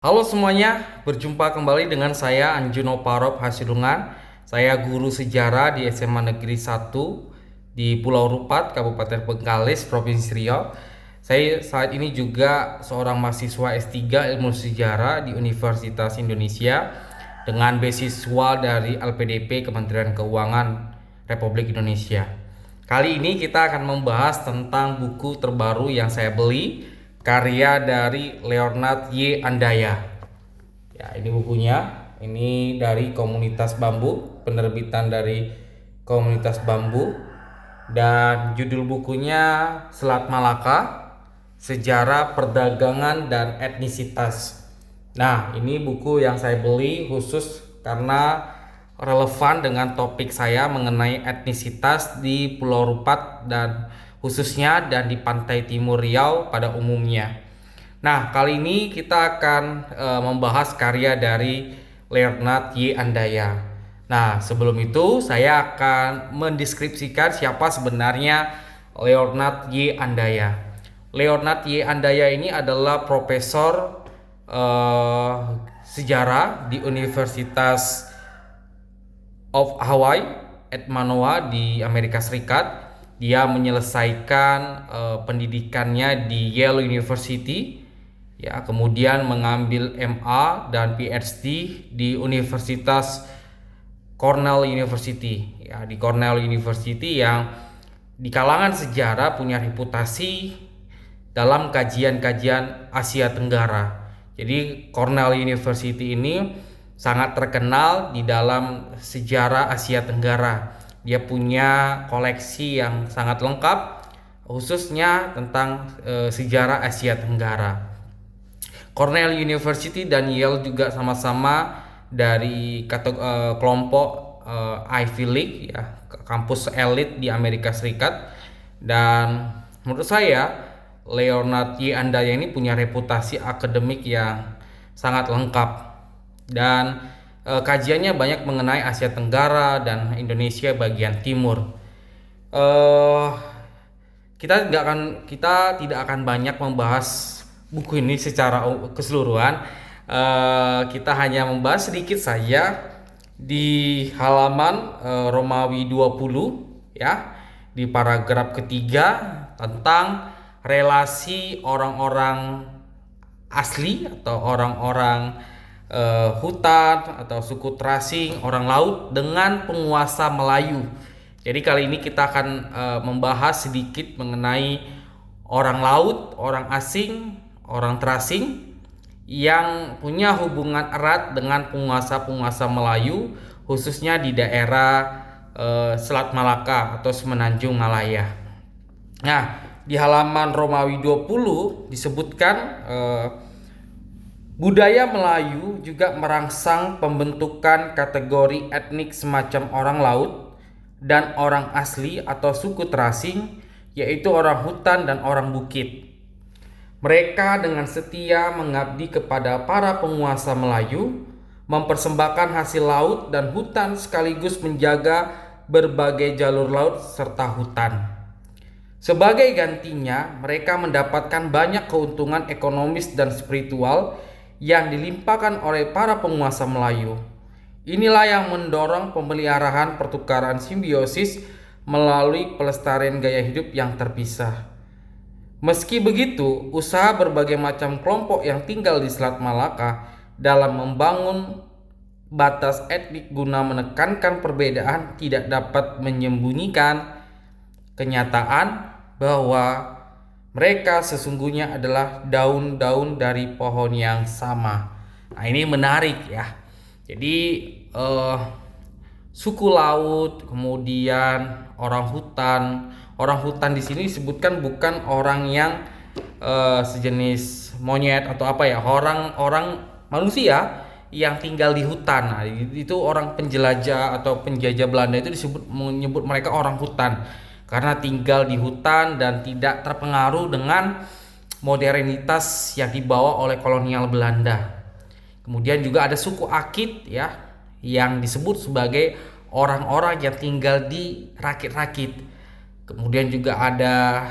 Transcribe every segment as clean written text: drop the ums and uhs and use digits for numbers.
Halo semuanya, berjumpa kembali dengan saya Anjuno Parop Hasilungan. Saya guru sejarah di SMA Negeri 1 di Pulau Rupat, Kabupaten Bengkalis, Provinsi Riau. Saya saat ini juga seorang mahasiswa S3 Ilmu Sejarah di Universitas Indonesia dengan beasiswa dari LPDP Kementerian Keuangan Republik Indonesia. Kali ini kita akan membahas tentang buku terbaru yang saya beli, karya dari Leonard Y. Andaya. Ya, ini bukunya. Ini dari Komunitas Bambu, penerbitan dari Komunitas Bambu. Dan judul bukunya Selat Malaka, Sejarah Perdagangan dan Etnisitas. Nah, ini buku yang saya beli khusus karena relevan dengan topik saya mengenai etnisitas di Pulau Rupat dan khususnya dan di pantai timur Riau pada umumnya. Nah, kali ini kita akan membahas karya dari Leonard Y. Andaya. Nah, sebelum itu saya akan mendeskripsikan siapa sebenarnya Leonard Y. Andaya. Leonard Y. Andaya ini adalah profesor sejarah di Universitas of Hawaii at Manoa di Amerika Serikat. Dia menyelesaikan pendidikannya di Yale University, ya, kemudian mengambil MA dan PhD di Universitas Cornell University, ya, di Cornell University yang di kalangan sejarah punya reputasi dalam kajian-kajian Asia Tenggara. Jadi Cornell University ini sangat terkenal di dalam sejarah Asia Tenggara. Dia punya koleksi yang sangat lengkap khususnya tentang sejarah Asia Tenggara. Cornell University dan Yale juga sama-sama dari kelompok Ivy League, ya, kampus elit di Amerika Serikat. Dan menurut saya Leonard Y. Andaya ini punya reputasi akademik yang sangat lengkap dan kajiannya banyak mengenai Asia Tenggara dan Indonesia bagian timur. Eh, kita tidak akan banyak membahas buku ini secara keseluruhan. Kita hanya membahas sedikit saja di halaman Romawi 20, ya, di paragraf ketiga tentang relasi orang-orang asli atau orang-orang hutan atau suku Trasing, orang laut dengan penguasa Melayu. Jadi kali ini kita akan membahas sedikit mengenai orang laut, orang asing, orang Trasing yang punya hubungan erat dengan penguasa-penguasa Melayu, khususnya di daerah Selat Malaka atau Semenanjung Malaya. Nah, di halaman Romawi 20 disebutkan budaya Melayu juga merangsang pembentukan kategori etnik semacam orang laut dan orang asli atau suku Trasing, yaitu orang hutan dan orang bukit. Mereka dengan setia mengabdi kepada para penguasa Melayu, mempersembahkan hasil laut dan hutan sekaligus menjaga berbagai jalur laut serta hutan. Sebagai gantinya, mereka mendapatkan banyak keuntungan ekonomis dan spiritual yang dilimpahkan oleh para penguasa Melayu. Inilah yang mendorong pemeliharaan pertukaran simbiosis melalui pelestarian gaya hidup yang terpisah. Meski begitu, usaha berbagai macam kelompok yang tinggal di Selat Malaka dalam membangun batas etnik guna menekankan perbedaan tidak dapat menyembunyikan kenyataan bahwa mereka sesungguhnya adalah daun-daun dari pohon yang sama. Nah, ini menarik, ya. Jadi suku laut, kemudian orang hutan. Orang hutan di sini disebutkan bukan orang yang sejenis monyet atau apa, ya, orang manusia yang tinggal di hutan. Nah, itu orang penjelajah atau penjajah Belanda itu menyebut mereka orang hutan karena tinggal di hutan dan tidak terpengaruh dengan modernitas yang dibawa oleh kolonial Belanda. Kemudian juga ada suku Akit, ya, yang disebut sebagai orang-orang yang tinggal di rakit-rakit. Kemudian juga ada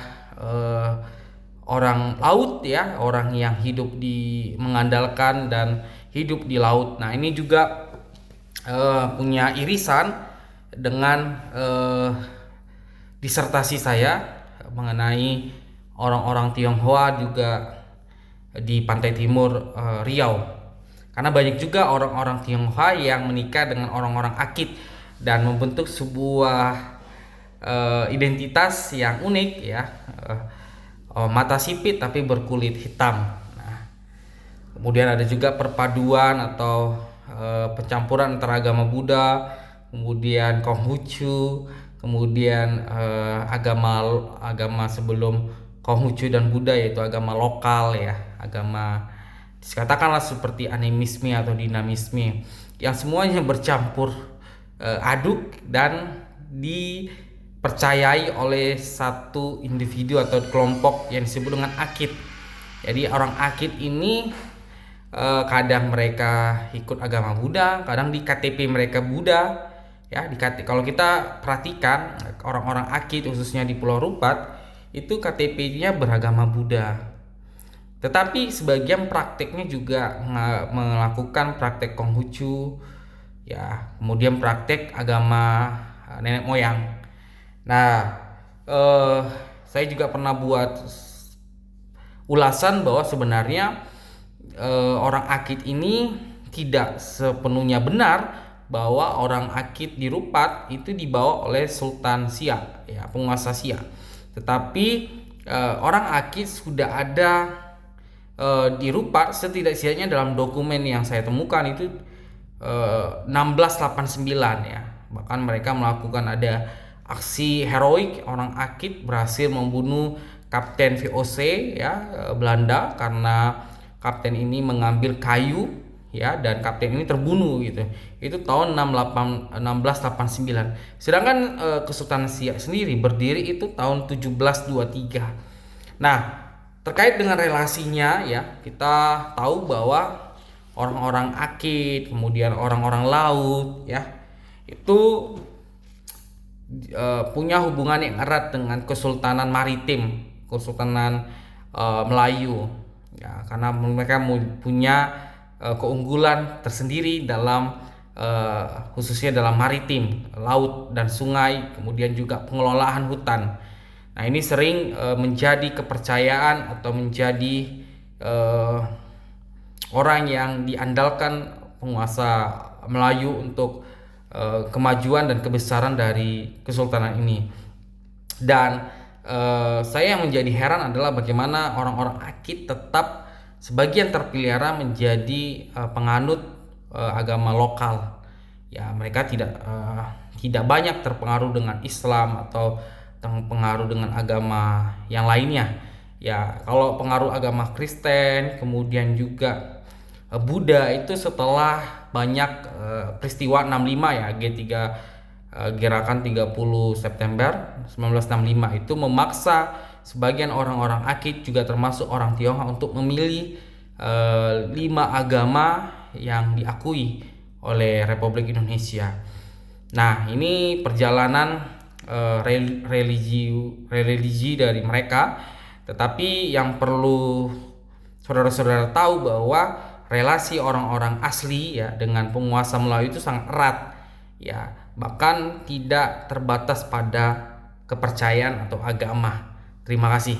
orang laut ya, orang yang hidup di mengandalkan dan hidup di laut. Nah, ini juga punya irisan dengan disertasi saya mengenai orang-orang Tionghoa juga di pantai timur Riau. Karena banyak juga orang-orang Tionghoa yang menikah dengan orang-orang Akit dan membentuk sebuah identitas yang unik ya, mata sipit tapi berkulit hitam. Nah, kemudian ada juga perpaduan atau pencampuran antara agama Buddha, kemudian Konghucu, kemudian agama sebelum Konghucu dan Buddha, yaitu agama lokal ya, agama katakanlah seperti animisme atau dinamisme, yang semuanya bercampur aduk dan dipercayai oleh satu individu atau kelompok yang disebut dengan Akit. Jadi orang Akit ini kadang mereka ikut agama Buddha, kadang di KTP mereka Buddha ya. Kalau kita perhatikan orang-orang Akit khususnya di Pulau Rupat itu KTP-nya beragama Buddha, tetapi sebagian prakteknya juga melakukan praktek Konghucu ya, kemudian praktek agama nenek moyang. Nah, saya juga pernah buat ulasan bahwa sebenarnya orang Akit ini tidak sepenuhnya benar bahwa orang Akit di Rupat itu dibawa oleh Sultan Siak ya, penguasa Siak. Tetapi orang Akit sudah ada di Rupat setidak-tidaknya dalam dokumen yang saya temukan itu 1689 ya. Bahkan mereka melakukan ada aksi heroik. Orang Akit berhasil membunuh Kapten VOC ya, Belanda, karena kapten ini mengambil kayu ya, dan kapten ini terbunuh gitu. Itu tahun 1689. Sedangkan Kesultanan Siak sendiri berdiri itu tahun 1723. Nah, terkait dengan relasinya ya, kita tahu bahwa orang-orang Akit, kemudian orang-orang laut ya, itu punya hubungan yang erat dengan Kesultanan Maritim, Kesultanan Melayu ya, karena mereka punya keunggulan tersendiri dalam khususnya dalam maritim, laut dan sungai, kemudian juga pengelolaan hutan. Nah, ini sering menjadi kepercayaan atau menjadi orang yang diandalkan penguasa Melayu untuk kemajuan dan kebesaran dari kesultanan ini. Dan saya yang menjadi heran adalah bagaimana orang-orang Akit tetap sebagian terpelihara menjadi penganut agama lokal. Ya, mereka tidak banyak terpengaruh dengan Islam atau terpengaruh dengan agama yang lainnya. Ya, kalau pengaruh agama Kristen, kemudian juga Buddha itu setelah banyak peristiwa 65 ya, G3 gerakan 30 September 1965 itu memaksa sebagian orang-orang Akit juga termasuk orang Tionghoa untuk memilih 5 agama yang diakui oleh Republik Indonesia. Nah, ini perjalanan religi dari mereka. Tetapi yang perlu saudara-saudara tahu bahwa relasi orang-orang asli ya dengan penguasa Melayu itu sangat erat ya, bahkan tidak terbatas pada kepercayaan atau agama. Terima kasih.